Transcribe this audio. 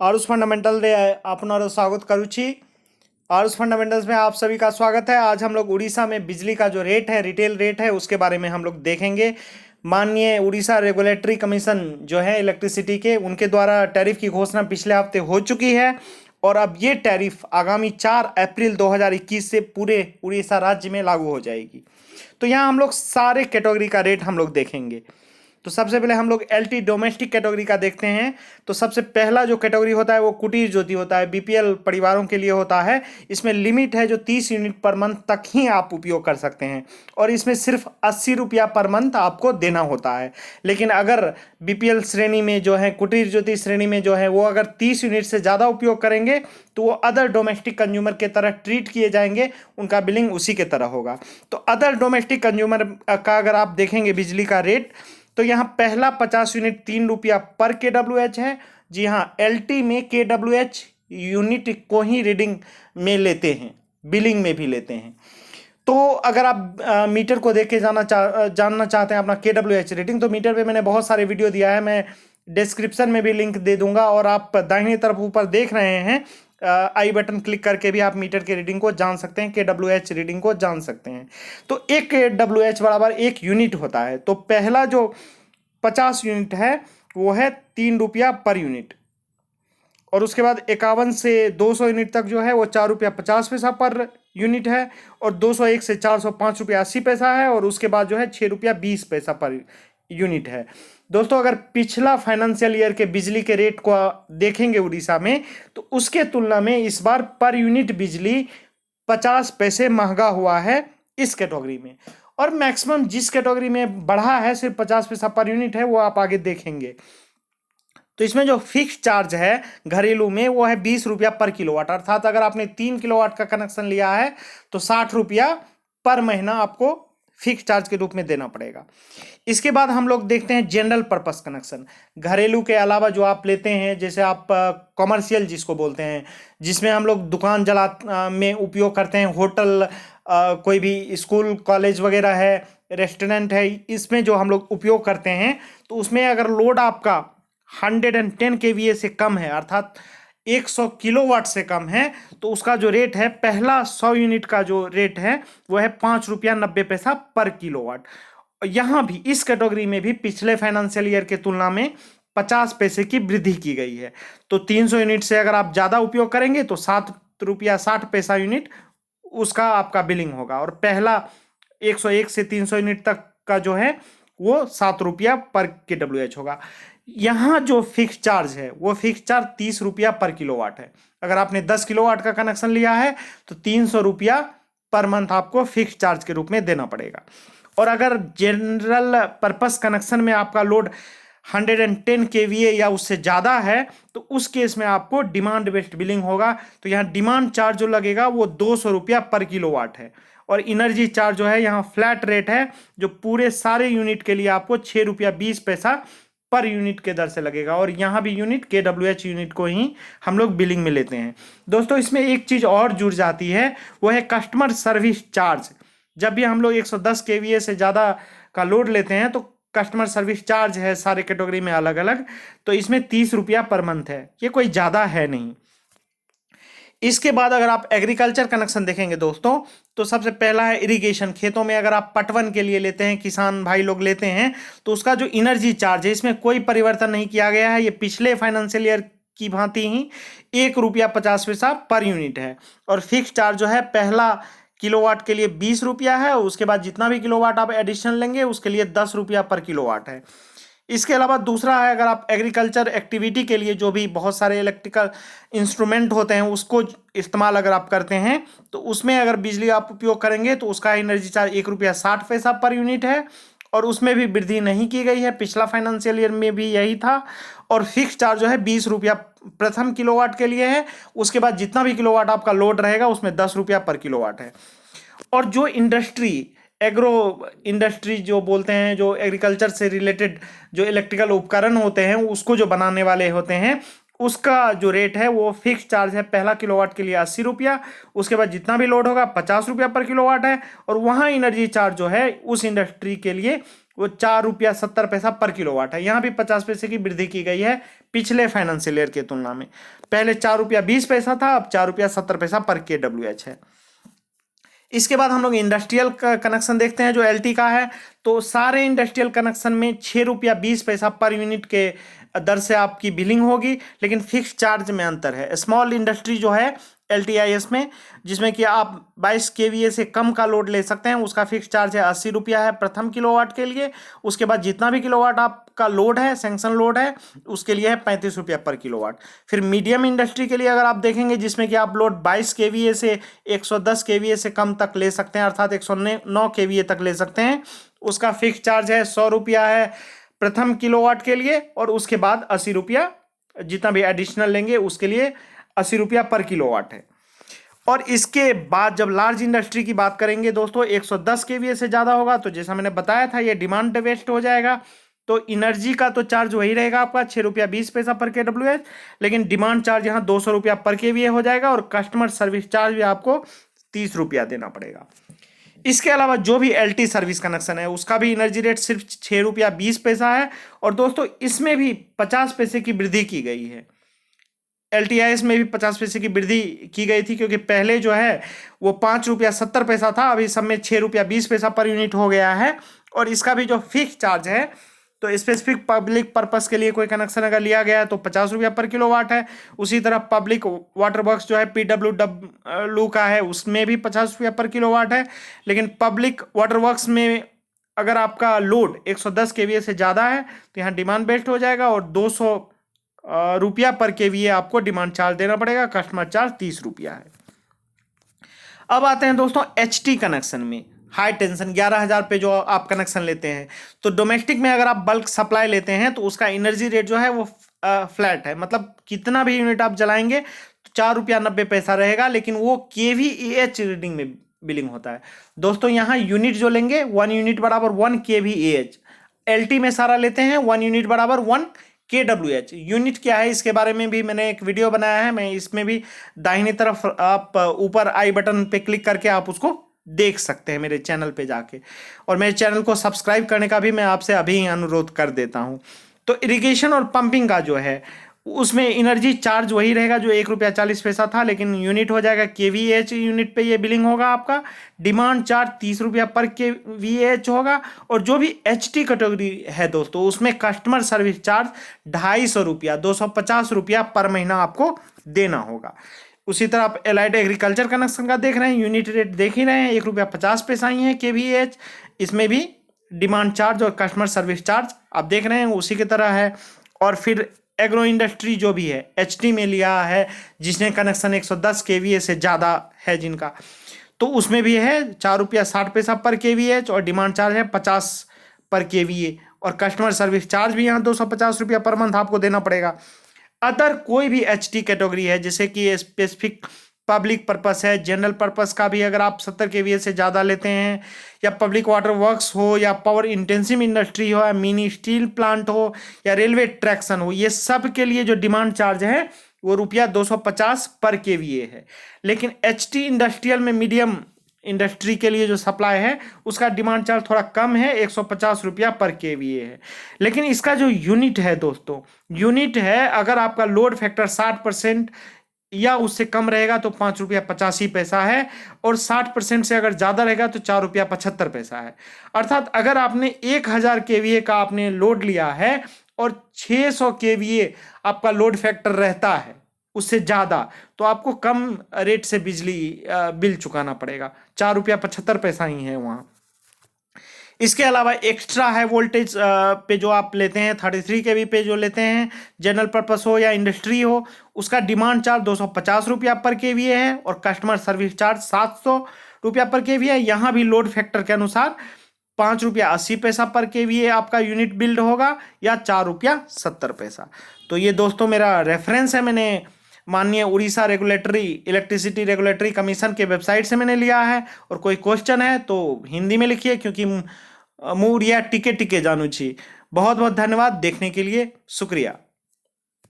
Aarush fundamental रे आपनारो स्वागत करुछि। Aarush fundamentals में आप सभी का स्वागत है। आज हम लोग उड़ीसा में बिजली का जो रेट है, रिटेल रेट है, उसके बारे में हम लोग देखेंगे। माननीय उड़ीसा रेगुलेटरी कमीशन जो है इलेक्ट्रिसिटी के, उनके द्वारा टैरिफ की घोषणा पिछले हफ्ते हो चुकी है और अब ये टैरिफ आगामी 4 अप्रैल 2021 से पूरे उड़ीसा राज्य में लागू हो जाएगी। तो यहाँ हम लोग सारे कैटेगरी का रेट हम लोग देखेंगे। तो सबसे पहले हम लोग एलटी डोमेस्टिक कैटेगरी का देखते हैं। तो सबसे पहला जो कैटेगरी होता है वो कुटीर ज्योति होता है, बीपीएल परिवारों के लिए होता है। इसमें लिमिट है जो 30 यूनिट पर मंथ तक ही आप उपयोग कर सकते हैं और इसमें सिर्फ 80 रुपया पर मंथ आपको देना होता है। लेकिन अगर बीपीएल श्रेणी में जो है, कुटीर ज्योति श्रेणी में जो है, वो अगर 30 यूनिट से ज़्यादा उपयोग करेंगे तो वो अदर डोमेस्टिक कंज्यूमर के तरह ट्रीट किए जाएंगे, उनका बिलिंग उसी के तरह होगा। तो अदर डोमेस्टिक कंज्यूमर का अगर आप देखेंगे बिजली का रेट, तो यहाँ पहला 50 यूनिट 3 रुपया पर KWH है। जी हाँ, एलटी में KWH यूनिट को ही रीडिंग में लेते हैं, बिलिंग में भी लेते हैं। तो अगर आप मीटर को देख के जानना चाहते हैं अपना KWH रेटिंग, तो मीटर पे मैंने बहुत सारे वीडियो दिया है, मैं डिस्क्रिप्शन में भी लिंक दे दूंगा। और आप दाहिने तरफ ऊपर देख रहे हैं आई बटन क्लिक करके भी आप मीटर के रीडिंग को जान सकते हैं, KWH रीडिंग को जान सकते हैं। तो एक KWH बराबर 1 यूनिट होता है। तो पहला जो 50 यूनिट है वो है 3 रुपया पर यूनिट, और उसके बाद 51 से 200 यूनिट तक जो है वो 4 रुपया 50 पैसा पर यूनिट है, और 201 से 405 रुपया 80 पैसा है, और उसके बाद जो है 6 रुपया 20 पैसा पर यूनिट है। दोस्तों, अगर पिछला फाइनेंशियल ईयर के बिजली के रेट को देखेंगे उड़ीसा में, तो उसके तुलना में इस बार पर यूनिट बिजली 50 पैसे महंगा हुआ है इस कैटेगरी में। और मैक्सिमम जिस कैटेगरी में बढ़ा है सिर्फ 50 पैसा पर यूनिट है, वो आप आगे देखेंगे। तो इसमें जो फिक्स चार्ज है घरेलू में वो है 20 रुपया पर किलोवाट, अर्थात अगर आपने 3 किलोवाट का कनेक्शन लिया है तो 60 रुपया पर महीना आपको फिक्स चार्ज के रूप में देना पड़ेगा। इसके बाद हम लोग देखते हैं जनरल पर्पस कनेक्शन। घरेलू के अलावा जो आप लेते हैं, जैसे आप कॉमर्शियल जिसको बोलते हैं, जिसमें हम लोग दुकान में उपयोग करते हैं, होटल, कोई भी स्कूल कॉलेज वगैरह है, रेस्टोरेंट है, इसमें जो हम लोग उपयोग करते हैं, तो उसमें अगर लोड आपका 110 kVA से कम है, अर्थात 100 किलोवाट से कम है, तो उसका जो रेट है, पहला 100 यूनिट का जो रेट है वो है 5 रुपया 90 पैसा पर किलोवाट। यहां भी इस कैटेगरी में भी पिछले फाइनेंशियल ईयर के तुलना में 50 पैसे की वृद्धि की गई है। तो 300 यूनिट से अगर आप ज्यादा उपयोग करेंगे तो 7 रुपया 60 पैसा यूनिट उसका आपका बिलिंग होगा, और पहला 101 से 300 यूनिट तक का जो है वो 7 रुपया पर KWH होगा। यहाँ जो फिक्स चार्ज है वो फिक्स चार्ज 30 रुपया पर किलोवाट है। अगर आपने 10 किलोवाट का कनेक्शन लिया है तो 300 रुपया पर मंथ आपको फिक्स चार्ज के रूप में देना पड़ेगा। और अगर जनरल पर्पस कनेक्शन में आपका लोड 110 kVA या उससे ज़्यादा है, तो उस केस में आपको डिमांड बेस्ड बिलिंग होगा। तो यहाँ डिमांड चार्ज जो लगेगा वो 200 रुपया पर किलोवाट है, और इनर्जी चार्ज जो है यहाँ फ्लैट रेट है, जो पूरे सारे यूनिट के लिए आपको 6 रुपया 20 पैसा पर यूनिट के दर से लगेगा। और यहाँ भी यूनिट KWH यूनिट को ही हम लोग बिलिंग में लेते हैं। दोस्तों, इसमें एक चीज़ और जुड़ जाती है, वो है कस्टमर सर्विस चार्ज। जब भी हम लोग 110 kVA से ज़्यादा का लोड लेते हैं तो कस्टमर सर्विस चार्ज है सारे कैटेगरी में अलग अलग, तो इसमें 30 रुपया पर मंथ है, ये कोई ज़्यादा है नहीं। इसके बाद अगर आप एग्रीकल्चर कनेक्शन देखेंगे दोस्तों, तो सबसे पहला है इरिगेशन। खेतों में अगर आप पटवन के लिए लेते हैं, किसान भाई लोग लेते हैं, तो उसका जो इनर्जी चार्ज है इसमें कोई परिवर्तन नहीं किया गया है। ये पिछले फाइनेंशियल ईयर की भांति ही 1 रुपया 50 पैसा पर यूनिट है, और फिक्स चार्ज जो है पहला किलोवाट के लिए 20 रुपया है, और उसके बाद जितना भी किलोवाट आप एडिशनल लेंगे उसके लिए 10 रुपया पर किलोवाट है। इसके अलावा दूसरा है, अगर आप एग्रीकल्चर एक्टिविटी के लिए जो भी बहुत सारे इलेक्ट्रिकल इंस्ट्रूमेंट होते हैं उसको इस्तेमाल अगर आप करते हैं, तो उसमें अगर बिजली आप उपयोग करेंगे तो उसका एनर्जी चार्ज 1 रुपया 60 पैसा पर यूनिट है, और उसमें भी वृद्धि नहीं की गई है, पिछला फाइनेंशियल ईयर में भी यही था। और फिक्स चार्ज जो है 20 रुपया प्रथम किलोवाट के लिए है, उसके बाद जितना भी किलोवाट आपका लोड रहेगा उसमें 10 रुपया पर किलोवाट है। और जो इंडस्ट्री, एग्रो इंडस्ट्री जो बोलते हैं, जो एग्रीकल्चर से रिलेटेड जो इलेक्ट्रिकल उपकरण होते हैं उसको जो बनाने वाले होते हैं, उसका जो रेट है वो फिक्स चार्ज है पहला किलोवाट के लिए 80 रुपया, उसके बाद जितना भी लोड होगा 50 रुपया पर किलोवाट है, और वहाँ एनर्जी चार्ज जो है उस इंडस्ट्री के लिए वो 4 रुपया 70 पैसा पर किलोवाट है। यहाँ भी 50 पैसे की वृद्धि की गई है पिछले फाइनेंशियल ईयर के तुलना में। पहले 4 रुपया 20 पैसा था, अब 4 रुपया 70 पैसा पर KWH है। इसके बाद हम लोग इंडस्ट्रियल का कनेक्शन देखते हैं जो LT का है। तो सारे इंडस्ट्रियल कनेक्शन में 6 रुपया 20 पैसा पर यूनिट के दर से आपकी बिलिंग होगी, लेकिन फिक्स चार्ज में अंतर है। स्मॉल इंडस्ट्री जो है LTIS में, जिसमें कि आप 22 kVA से कम का लोड ले सकते हैं, उसका फिक्स चार्ज है 80 रुपया है प्रथम किलोवाट के लिए। उसके बाद जितना भी किलोवाट आपका लोड है, सैंक्शन लोड है, उसके लिए है 35 रुपया पर किलोवाट। फिर मीडियम इंडस्ट्री के लिए अगर आप देखेंगे, जिसमें कि आप लोड 22 kVA से 110 kVA से कम तक ले सकते हैं, अर्थात 109 kVA तक ले सकते हैं, उसका फिक्स चार्ज है 100 रुपया है प्रथम किलोवाट के लिए, और उसके बाद 80 रुपया जितना भी एडिशनल लेंगे उसके लिए 80 रुपया पर किलोवाट है। और इसके बाद जब लार्ज इंडस्ट्री की बात करेंगे दोस्तों, 110 kVA से ज़्यादा होगा तो जैसा मैंने बताया था ये डिमांड बेस्ड हो जाएगा। तो एनर्जी का तो चार्ज वही रहेगा आपका 6 रुपया 20 पैसा पर KWH, लेकिन डिमांड चार्ज यहाँ 200 रुपया पर KVA हो जाएगा, और कस्टमर सर्विस चार्ज भी आपको 30 रुपया देना पड़ेगा। इसके अलावा जो भी LT सर्विस कनेक्शन है उसका भी एनर्जी रेट सिर्फ 6 रुपया 20 पैसा है। और दोस्तों इसमें भी 50 पैसे की वृद्धि की गई है। LTIS में भी 50 पैसे की वृद्धि की गई थी, क्योंकि पहले जो है वो 5 रुपया 70 पैसा था, अभी सब में 6 रुपया 20 पैसा पर यूनिट हो गया है। और इसका भी जो फिक्स चार्ज है, तो स्पेसिफिक पब्लिक पर्पस के लिए कोई कनेक्शन अगर लिया गया है तो 50 रुपया पर किलोवाट है। उसी तरह पब्लिक वाटर वर्क्स जो है PWW का है, उसमें भी 50 रुपया पर किलोवाट है। लेकिन पब्लिक वाटर वर्क्स में अगर आपका लोड 110 kVA से ज़्यादा है तो यहाँ डिमांड बेस्ड हो जाएगा, और 200 रुपया पर KVA आपको डिमांड चार्ज देना पड़ेगा। कस्टमर चार्ज 30 रुपया है। अब आते हैं दोस्तों HT कनेक्शन में। हाई टेंशन 11,000 पे जो आप कनेक्शन लेते हैं, तो डोमेस्टिक में अगर आप बल्क सप्लाई लेते हैं तो उसका एनर्जी रेट जो है वो फ्लैट है, मतलब कितना भी यूनिट आप जलाएंगे तो 4 रुपया 90 पैसा रहेगा, लेकिन वो kVAH रीडिंग में बिलिंग होता है। दोस्तों यहाँ यूनिट जो लेंगे 1 यूनिट बराबर 1 kVAH, LT में सारा लेते हैं 1 यूनिट बराबर 1 KWH। यूनिट क्या है इसके बारे में भी मैंने एक वीडियो बनाया है, मैं इसमें भी दाहिनी तरफ आप ऊपर आई बटन पे क्लिक करके आप उसको देख सकते हैं मेरे चैनल पे जाके, और मेरे चैनल को सब्सक्राइब करने का भी मैं आपसे अभी अनुरोध कर देता हूं। तो इरिगेशन और पंपिंग का जो है उसमें एनर्जी चार्ज वही रहेगा जो 1 रुपया 40 पैसा था, लेकिन यूनिट हो जाएगा KVAH यूनिट पे ये बिलिंग होगा आपका। डिमांड चार्ज 30 रुपया पर KVAH होगा। और जो भी HT कैटेगरी है दोस्तों, उसमें कस्टमर सर्विस चार्ज 250 रुपया 250 रुपया पर महीना आपको देना होगा। उसी तरह आप एलाइड एग्रीकल्चर कनेक्शन का देख रहे हैं, यूनिट रेट देख ही रहे हैं 1 रुपया 50 पैसा ही है KVAH। इसमें भी डिमांड चार्ज और कस्टमर सर्विस चार्ज आप देख रहे हैं उसी की तरह है। और फिर एग्रो इंडस्ट्री जो भी है HT में लिया है, जिसने कनेक्शन 110 kVA से ज़्यादा है जिनका, तो उसमें भी है 4 रुपया 60 पैसा पर KVAH, और डिमांड चार्ज है 50 पर KVA, और कस्टमर सर्विस चार्ज भी यहाँ 250 रुपया पर मंथ आपको देना पड़ेगा। अदर कोई भी HT कैटेगरी है, जैसे कि स्पेसिफिक पब्लिक पर्पस है, जनरल पर्पस का भी अगर आप 70 kVA से ज़्यादा लेते हैं, या पब्लिक वाटर वर्क्स हो, या पावर इंटेंसिव इंडस्ट्री हो, या मिनी स्टील प्लांट हो, या रेलवे ट्रैक्शन हो, ये सब के लिए जो डिमांड चार्ज है वो रुपया 250 पर KVA है। लेकिन HT इंडस्ट्रियल में मीडियम इंडस्ट्री के लिए जो सप्लाई है उसका डिमांड चार्ज थोड़ा कम है, 150 रुपया पर KVA है। लेकिन इसका जो यूनिट है दोस्तों, यूनिट है अगर आपका लोड फैक्टर 60% या उससे कम रहेगा तो 5 रुपया 85 पैसा है, और 60% से अगर ज़्यादा रहेगा तो 4 रुपया 75 पैसा है। अर्थात अगर आपने 1000 kVA का आपने लोड लिया है और 600 kVA आपका लोड फैक्टर रहता है उससे ज़्यादा, तो आपको कम रेट से बिजली बिल चुकाना पड़ेगा, 4 रुपया 75 पैसा ही है वहाँ। इसके अलावा एक्स्ट्रा हाई वोल्टेज पे जो आप लेते हैं 33 kV पे जो लेते हैं, जनरल पर्पस हो या इंडस्ट्री हो, उसका डिमांड चार्ज 250 रुपया पर KVA है, और कस्टमर सर्विस चार्ज 700 रुपया पर KVA है। यहाँ भी लोड फैक्टर के अनुसार 5 रुपया 80 पैसा पर KVA आपका यूनिट बिल्ड होगा, या 4 रुपया 70 पैसा। तो ये दोस्तों मेरा रेफरेंस है, मैंने माननीय Orissa regulatory electricity regulatory commission के वेबसाइट से मैंने लिया है। और कोई क्वेश्चन है तो हिंदी में लिखिए, क्योंकि मुझे टिके टिके जानू छी। बहुत बहुत धन्यवाद देखने के लिए, शुक्रिया।